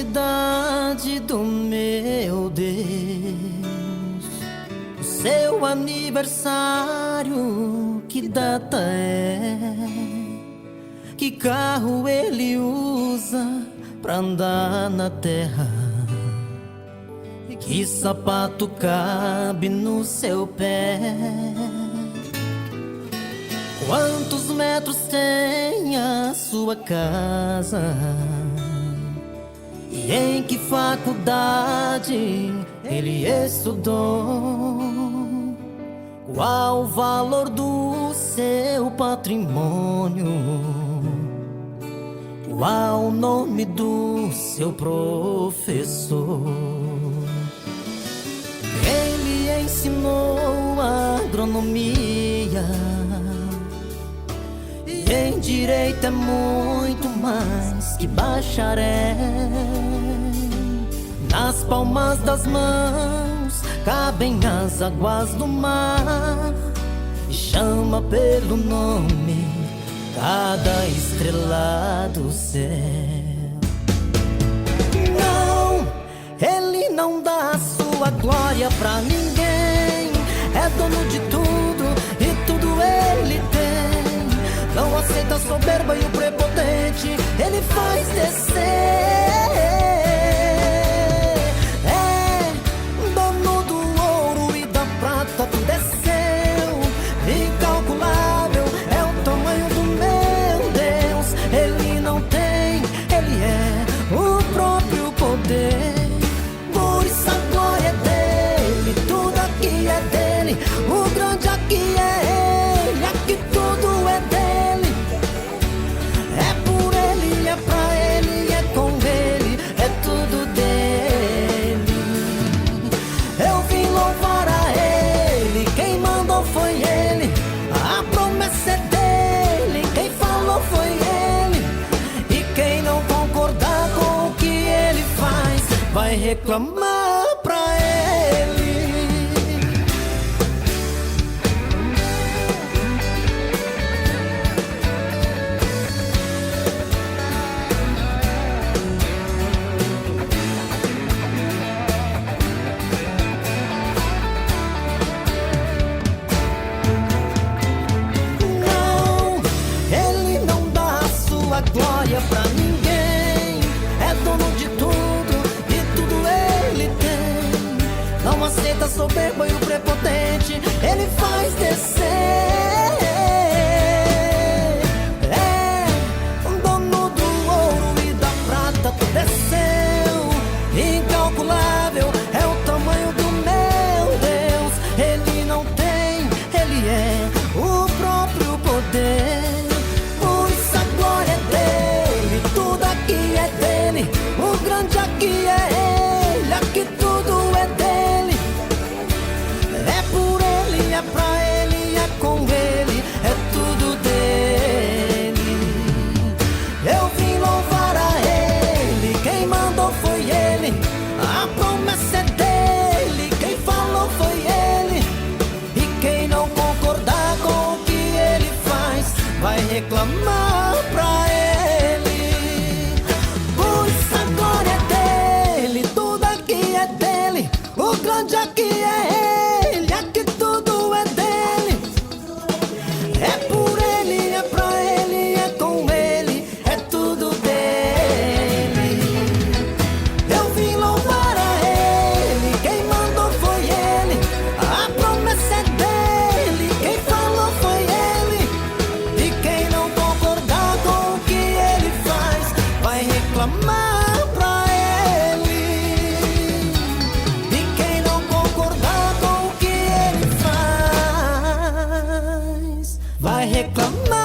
eternidade do meu Deus, o seu aniversário, que data é? Que carro ele usa pra andar na terra? Que sapato cabe no seu pé? Quantos metros tem a sua casa? E em que faculdade ele estudou? Qual o valor do seu patrimônio? Qual o nome do seu professor? Ele ensinou agronomia, e em direito é muito mais que bacharel. Nas palmas das mãos cabem as águas do mar, e chama pelo nome cada estrela do céu. Não, ele não dá a sua glória pra ninguém. É dono de tudo e tudo ele tem. Não aceita a soberba e o prepotente, ele faz descer. É dono do ouro e da prata, tudo é seu. Incalculável é o tamanho do meu Deus. Ele não tem, ele é o próprio poder. Por isso a glória é dele, tudo aqui é dele. O grande aqui é ele, aqui tudo é dele. É por ele, é pra ele, é com ele, é tudo dele. Eu vim louvar a ele, quem mandou foi ele. A promessa é dele, quem falou foi ele. E quem não concordar com o que ele faz vai reclamar pra ele. Não, ele não dá a sua glória pra ninguém. É dono de tudo e tudo ele tem. Não aceita a soberba e o prepotente, ele faz descer. É dono do ouro e da prata, tudo é seu. Incalculável é o tamanho do meu Deus. Ele não tem, ele é o próprio poder. Por isso a glória é dele, tudo aqui é dele. O grande aqui é ele, aqui tudo é dele. É por ele, é pra ele, é com ele, é tudo dele. Eu vim louvar a ele, quem mandou foi ele. A promessa é dele, quem falou foi ele. E quem não concordar com o que ele faz vai reclamar pra ele. Por isso a glória é dele, tudo aqui é dele. O grande aqui é ele, aqui tudo é dele. É por ele, é pra ele, é com ele, é tudo dele. Eu vim louvar a ele, quem mandou foi ele. A promessa é dele, quem falou foi ele. E quem não concordar com o que ele faz vai reclamar pra ele. E quem não concordar com o que ele faz vai reclamar.